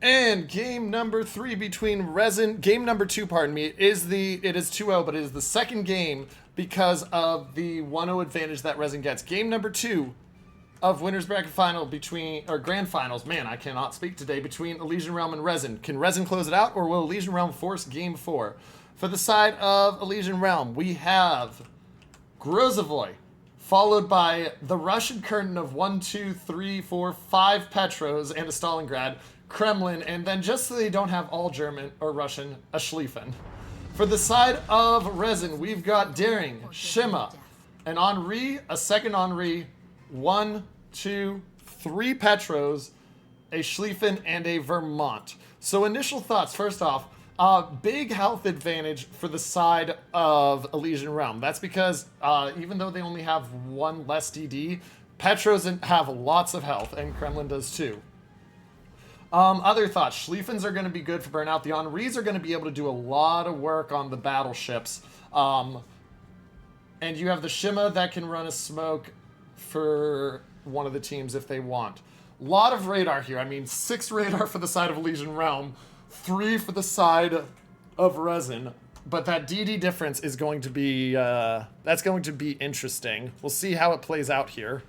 And game number 3 between game number 2, pardon me, it is 2-0, but it is the second game because of the 1-0 advantage that Resin gets. Game number 2 of winners bracket final grand finals, man, I cannot speak today, between Elysian Realm and Resin. Can Resin close it out, or will Elysian Realm force game 4? For the side of Elysian Realm, we have Grozovoy, followed by the Russian curtain of 1, 2, 3, 4, 5 Petros and a Stalingrad, Kremlin, and then just so they don't have all German or Russian, a Schlieffen. For the side of Resin, we've got Daring, Shima, an Henri, a second Henri, 1, 2, 3 Petros, a Schlieffen, and a Vermont. So initial thoughts, first off, big health advantage for the side of Elysian Realm. That's because even though they only have 1 less DD, Petros have lots of health, and Kremlin does too. Other thoughts. Schlieffens are going to be good for burnout. The Henris are going to be able to do a lot of work on the battleships. And you have the Shima that can run a smoke for one of the teams if they want. A lot of radar here. I mean, 6 radar for the side of Elysian Realm, 3 for the side of Resin. But that DD difference is going to be, that's going to be interesting. We'll see how it plays out here.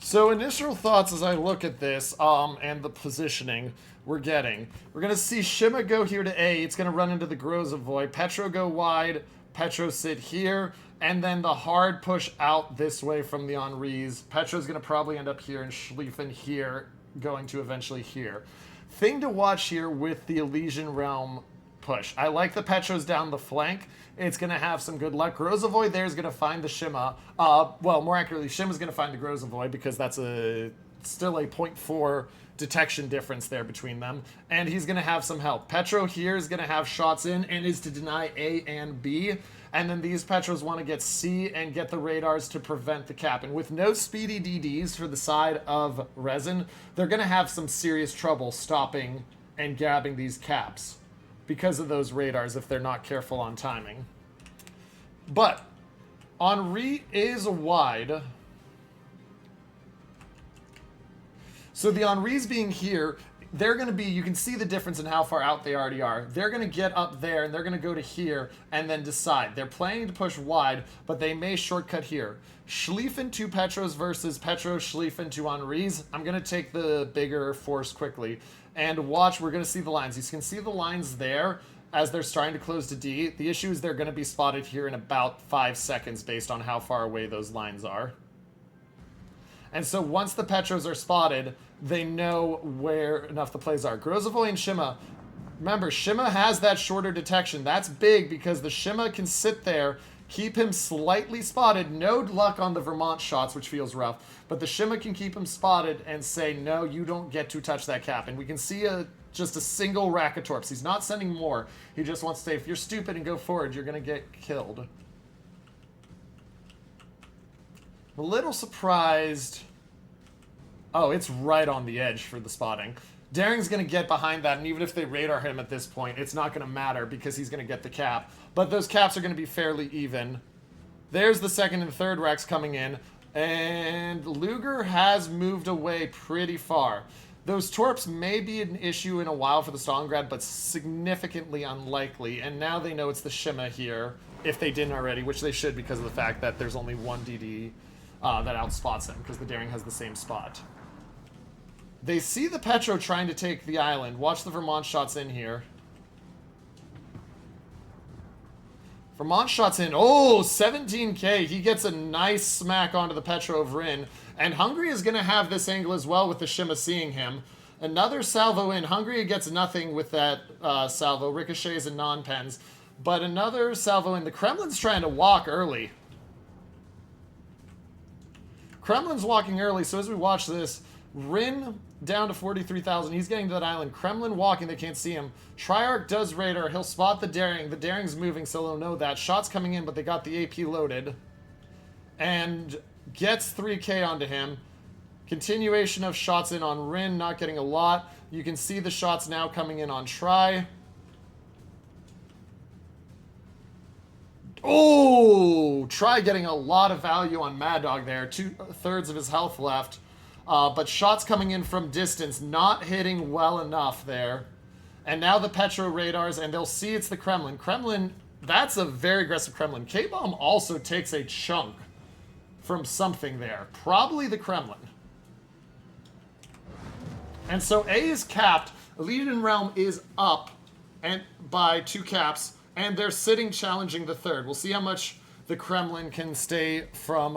So initial thoughts as I look at this and the positioning we're getting. We're going to see Shima go here to A. It's going to run into the Grozovoy. Petro go wide. Petro sit here. And then the hard push out this way from the Henris. Petro's going to probably end up here and Schlieffen here, going to eventually here. Thing to watch here with the Elysian Realm push. I like the Petros down the flank. It's going to have some good luck. Grozovoy there is going to find the Shima. Well, more accurately, Shima's going to find the Grozovoy because that's still a 0.4 detection difference there between them. And he's going to have some help. Petro here is going to have shots in and is to deny A and B. And then these Petros want to get C and get the radars to prevent the cap. And with no speedy DDs for the side of Resin, they're going to have some serious trouble stopping and grabbing these caps because of those radars if they're not careful on timing. But Henri is wide. So the Henris being here, they're going to be, you can see the difference in how far out they already are. They're going to get up there and they're going to go to here and then decide. They're planning to push wide, but they may shortcut here. Schlieffen to Petros versus Petro Schlieffen to Henris. I'm going to take the bigger force quickly. And watch, we're going to see the lines. You can see the lines there as they're starting to close to D. The issue is they're going to be spotted here in about 5 seconds based on how far away those lines are. And so once the Petros are spotted, they know where enough the plays are. Grozovoy and Shima, remember, Shima has that shorter detection. That's big because the Shima can sit there, keep him slightly spotted. No luck on the Vermont shots, which feels rough. But the Shima can keep him spotted and say, no, you don't get to touch that cap. And we can see just a single rack of torps. He's not sending more. He just wants to say, if you're stupid and go forward, you're going to get killed. I'm a little surprised. Oh, it's right on the edge for the spotting. Daring's going to get behind that, and even if they radar him at this point, it's not going to matter because he's going to get the cap. But those caps are going to be fairly even. There's the second and third racks coming in, and Luger has moved away pretty far. Those torps may be an issue in a while for the Stalingrad, but significantly unlikely, and now they know it's the Shima here, if they didn't already, which they should because of the fact that there's only one DD that outspots him, because the Daring has the same spot. They see the Petro trying to take the island. Watch the Vermont shots in here. Vermont shots in. Oh, 17k. He gets a nice smack onto the Petro of Rin. And Hungary is going to have this angle as well with the Shima seeing him. Another salvo in. Hungary gets nothing with that salvo. Ricochets and non-pens. But another salvo in. The Kremlin's trying to walk early. Kremlin's walking early, so as we watch this, Rin down to 43,000. He's getting to that island. Kremlin walking. They can't see him. Triarch does radar. He'll spot the Daring. The Daring's moving, so they'll know that. Shots coming in, but they got the AP loaded. And gets 3k onto him. Continuation of shots in on Rin, not getting a lot. You can see the shots now coming in on Try. Oh, Try getting a lot of value on Mad Dog there. 2/3 of his health left. But shots coming in from distance, not hitting well enough there. And now the Petro radars, and they'll see it's the Kremlin. Kremlin, that's a very aggressive Kremlin. K-Bomb also takes a chunk from something there. Probably the Kremlin. And so A is capped. Elysian Realm is up and by 2 caps. And they're sitting challenging the third. We'll see how much the Kremlin can stay from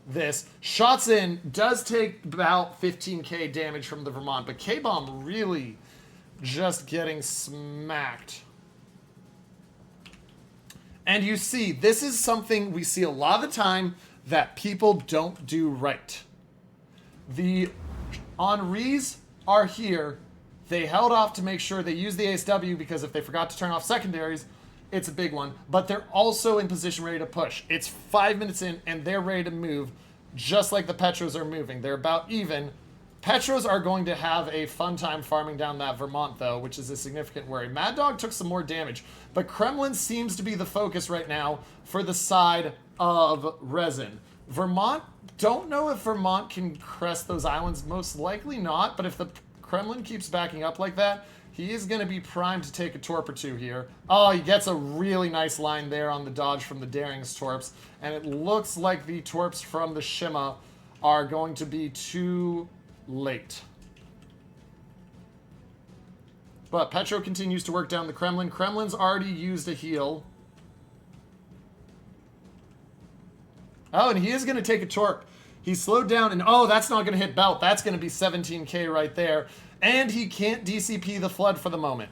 this. Shots in does take about 15k damage from the Vermont. But K-Bomb really just getting smacked. And you see, this is something we see a lot of the time that people don't do right. The Henris are here. They held off to make sure they use the Ace W because if they forgot to turn off secondaries, it's a big one. But they're also in position ready to push. It's 5 minutes in and they're ready to move just like the Petros are moving. They're about even. Petros are going to have a fun time farming down that Vermont though, which is a significant worry. Mad Dog took some more damage, but Kremlin seems to be the focus right now for the side of Resin. Vermont, don't know if Vermont can crest those islands. Most likely not, but if the Kremlin keeps backing up like that, he is going to be primed to take a torp or two here. Oh, he gets a really nice line there on the dodge from the Daring's torps, and it looks like the torps from the Shima are going to be too late. But Petro continues to work down the Kremlin. Kremlin's already used a heal. Oh, and he is going to take a torp. He's slowed down, and oh, that's not going to hit Belt. That's going to be 17k right there. And he can't DCP the Flood for the moment.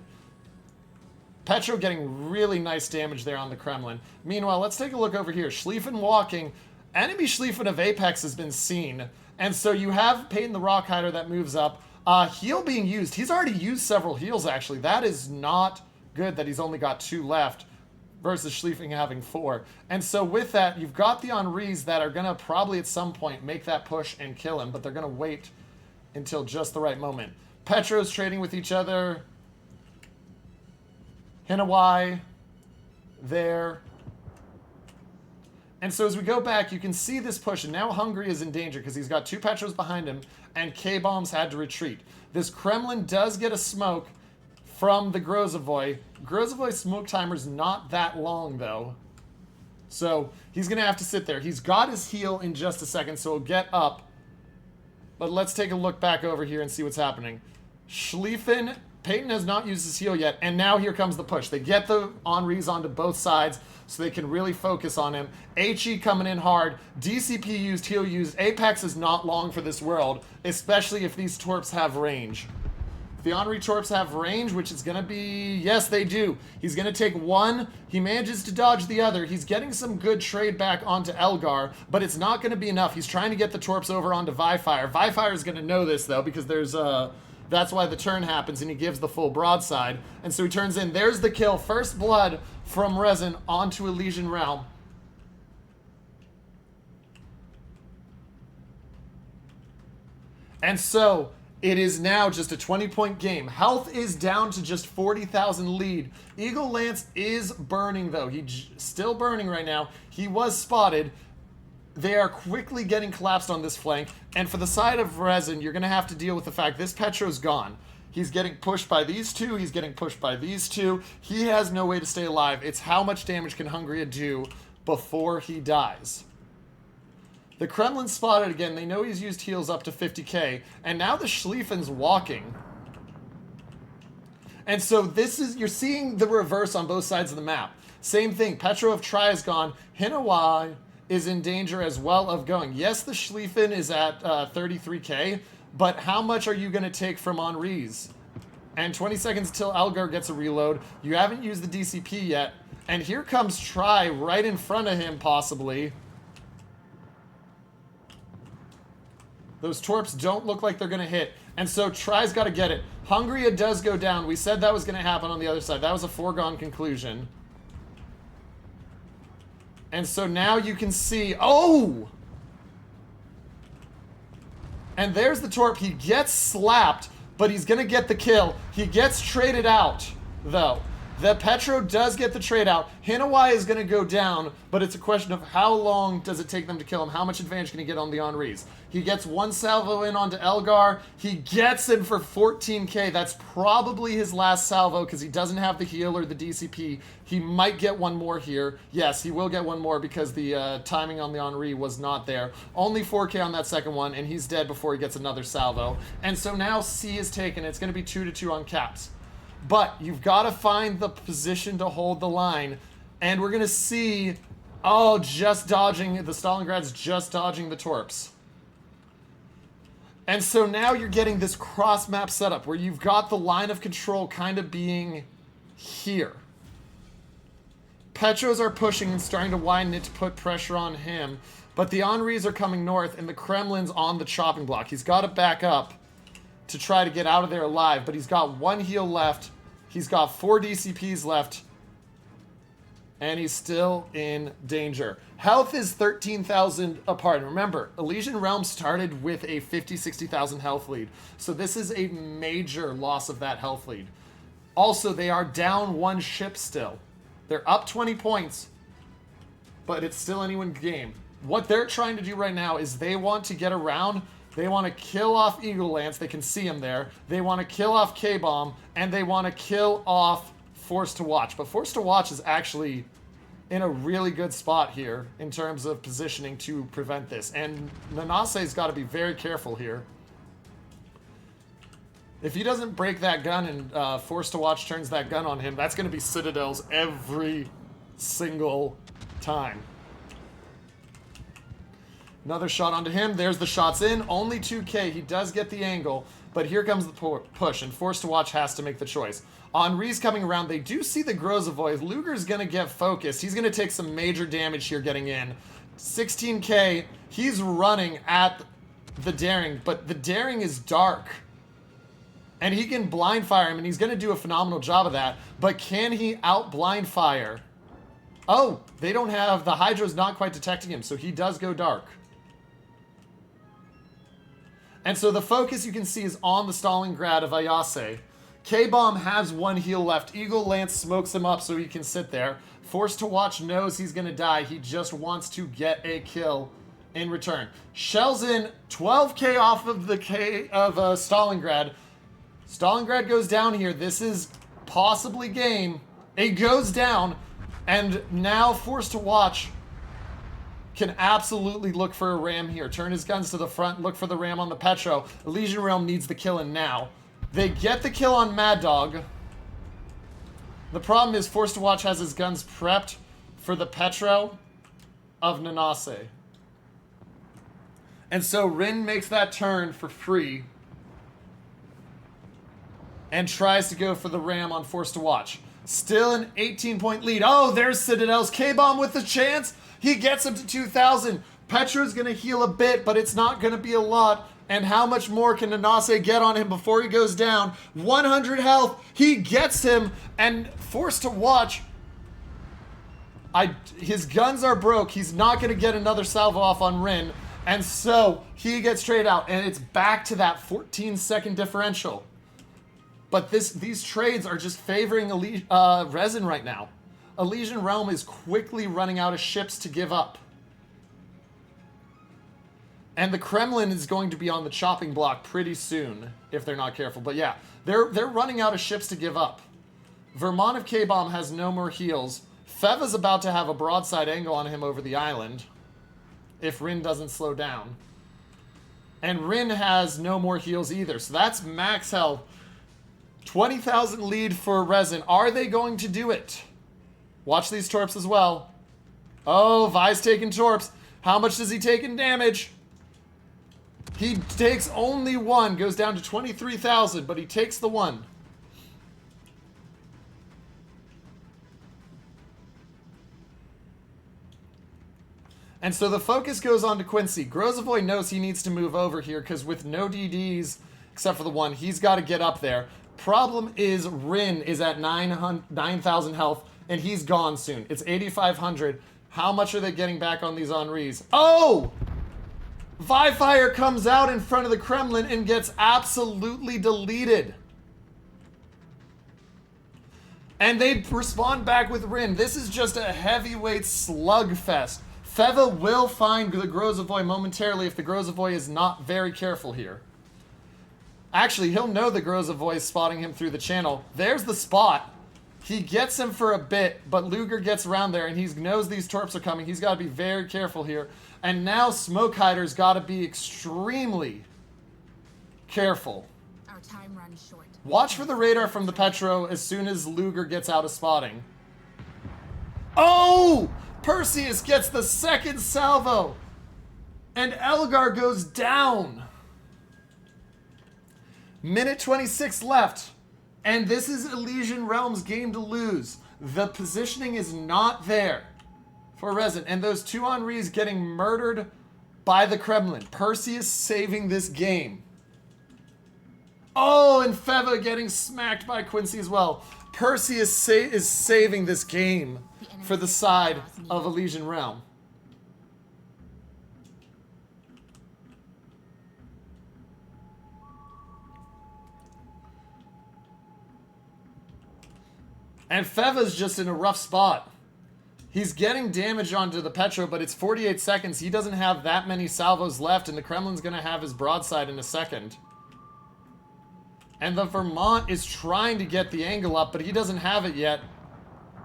Petro getting really nice damage there on the Kremlin. Meanwhile, let's take a look over here. Schlieffen walking. Enemy Schlieffen of Apex has been seen. And so you have Peyton the Rockhider that moves up. Heal being used. He's already used several heals, actually. That is not good that he's only got 2 left versus Schlieffen having 4. And so with that, you've got the Henris that are going to probably at some point make that push and kill him, but they're going to wait until just the right moment. Petro's trading with each other. Hinawai there. And so as we go back, you can see this push, and now Hungary is in danger because he's got 2 Petros behind him, and K-Bombs had to retreat. This Kremlin does get a smoke from the Grozovoy. Grozovoy's smoke timer's not that long, though. So he's going to have to sit there. He's got his heal in just a second, so he'll get up. But let's take a look back over here and see what's happening. Schlieffen, Peyton has not used his heal yet, and now here comes the push. They get the Henris onto both sides so they can really focus on him. HE coming in hard. DCP used, heal used. Apex is not long for this world, especially if these torps have range. If the Henri torps have range, which is going to be... Yes, they do. He's going to take 1. He manages to dodge the other. He's getting some good trade back onto Elgar, but it's not going to be enough. He's trying to get the torps over onto Vifire. Vifire is going to know this, though, because there's... That's why the turn happens, and he gives the full broadside. And so he turns in. There's the kill. First blood from Resin onto Elysian Realm. And so it is now just a 20-point game. Health is down to just 40,000 lead. Eagle Lance is burning, though. He's still burning right now. He was spotted. They are quickly getting collapsed on this flank. And for the side of Resin, you're going to have to deal with the fact this Petro's gone. He's getting pushed by these 2. He's getting pushed by these 2. He has no way to stay alive. It's how much damage can Hungary do before he dies. The Kremlin spotted again. They know he's used heals up to 50k. And now the Schlieffen's walking. And so this is... You're seeing the reverse on both sides of the map. Same thing. Petro of Try is gone. Hinawai is in danger as well of going. Yes, the Schlieffen is at 33k, but how much are you going to take from Henris? And 20 seconds till Elgar gets a reload. You haven't used the DCP yet. And here comes Try right in front of him, possibly. Those torps don't look like they're going to hit. And so Try's got to get it. Hungary does go down. We said that was going to happen on the other side. That was a foregone conclusion. And so now you can see... Oh! And there's the Torp. He gets slapped, but he's going to get the kill. He gets traded out, though. The Petro does get the trade out. Hinawai is going to go down, but it's a question of how long does it take them to kill him? How much advantage can he get on the Henris? He gets one salvo in onto Elgar. He gets him for 14k. That's probably his last salvo because he doesn't have the heal or the DCP. He might get one more here. Yes, he will get one more because the timing on the Henri was not there. Only 4k on that second one, and he's dead before he gets another salvo. And so now C is taken. It's going to be 2-2 on caps. But you've got to find the position to hold the line. And we're going to see, oh, just dodging, the Stalingrad's just dodging the Torps. And so now you're getting this cross-map setup where you've got the line of control kind of being here. Petros are pushing and starting to widen it to put pressure on him. But the Henris are coming north and the Kremlin's on the chopping block. He's got to back up to try to get out of there alive, but he's got one heal left. He's got 4 DCPs left, and he's still in danger. Health is 13,000 apart. Remember, Elysian Realm started with a 60,000 health lead, so this is a major loss of that health lead. Also, they are down 1 ship still. They're up 20 points, but it's still anyone's game. What they're trying to do right now is they want to get around. They want to kill off Eagle Lance. They can see him there. They want to kill off K-Bomb, and they want to kill off Force to Watch. But Force to Watch is actually in a really good spot here in terms of positioning to prevent this. And Nanase's got to be very careful here. If he doesn't break that gun and Force to Watch turns that gun on him, that's going to be Citadels every single time. Another shot onto him. There's the shots in. Only 2k. He does get the angle, but here comes the push, and Force to Watch has to make the choice. Henri's coming around. They do see the Grozovoy. Luger's going to get focused. He's going to take some major damage here getting in. 16k. He's running at the Daring, but the Daring is dark. And he can blind fire him, and he's going to do a phenomenal job of that. But can he out blind fire? Oh, they don't have... The Hydro's not quite detecting him, so he does go dark. And so the focus you can see is on the Stalingrad of Ayase. K-Bomb has 1 heal left. Eagle Lance smokes him up so he can sit there. Force to Watch knows he's going to die. He just wants to get a kill in return. Shells in 12k off of the K of Stalingrad. Stalingrad goes down here. This is possibly game. It goes down. And now Force to Watch can absolutely look for a ram here. Turn his guns to the front, look for the ram on the Petro. Elysian Realm needs the kill in now. They get the kill on Mad Dog. The problem is Force to Watch has his guns prepped for the Petro of Nanase. And so Rin makes that turn for free and tries to go for the ram on Force to Watch. Still an 18-point lead. Oh, there's Citadel's K-Bomb with the chance. He gets him to 2,000. Petro's going to heal a bit, but it's not going to be a lot. And how much more can Nanase get on him before he goes down? 100 health. He gets him, and Force to Watch. His guns are broke. He's not going to get another salvo off on Rin. And so he gets straight out, and it's back to that 14-second differential. But these trades are just favoring Resin right now. Elysian Realm is quickly running out of ships to give up. And the Kremlin is going to be on the chopping block pretty soon, if they're not careful. But yeah, they're running out of ships to give up. Vermont of K-Bomb has no more heals. Feva's about to have a broadside angle on him over the island, if Rin doesn't slow down. And Rin has no more heals either, so that's max health. 20,000 lead for Resin. Are they going to do it? Watch these Torps as well. Oh, Vi's taking Torps. How much does he take in damage? He takes only 1. Goes down to 23,000, but he takes the 1. And so the focus goes on to Quincy. Grozovoy knows he needs to move over here because with no DDs, except for the 1, he's got to get up there. Problem is Rin is at 9,000 health, and he's gone soon. It's 8,500. How much are they getting back on these Henris? Oh! Qualifier comes out in front of the Kremlin and gets absolutely deleted. And they respond back with Rin. This is just a heavyweight slugfest. Feva will find the Grozavoy momentarily if the Grozavoy is not very careful here. Actually, he'll know the Grozavoy is spotting him through the channel. There's the spot. He gets him for a bit, but Luger gets around there and he knows these torps are coming. He's got to be very careful here. And now Smoke Hider's got to be extremely careful. Our time runs short. Watch for the radar from the Petro as soon as Luger gets out of spotting. Oh! Perseus gets the second salvo. And Elgar goes down. Minute 26 left. And this is Elysian Realms' game to lose. The positioning is not there for Resin. And those two Henris getting murdered by the Kremlin. Perseus saving this game. Oh, and Feva getting smacked by Quincy as well. Perseus is saving this game for the side of Elysian Realm. And Feva's just in a rough spot. He's getting damage onto the Petro, but it's 48 seconds. He doesn't have that many salvos left, and the Kremlin's going to have his broadside in a second. And the Vermont is trying to get the angle up, but he doesn't have it yet.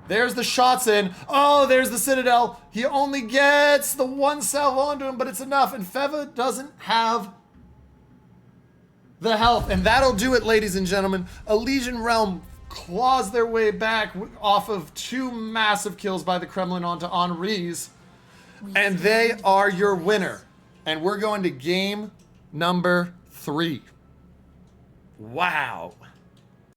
There's the shots in. Oh, there's the Citadel. He only gets the one salvo onto him, but it's enough. And Feva doesn't have the health. And that'll do it, ladies and gentlemen. Elysian Realm claws their way back off of two massive kills by the Kremlin onto Henris. And they are your winner. And we're going to game number 3. Wow.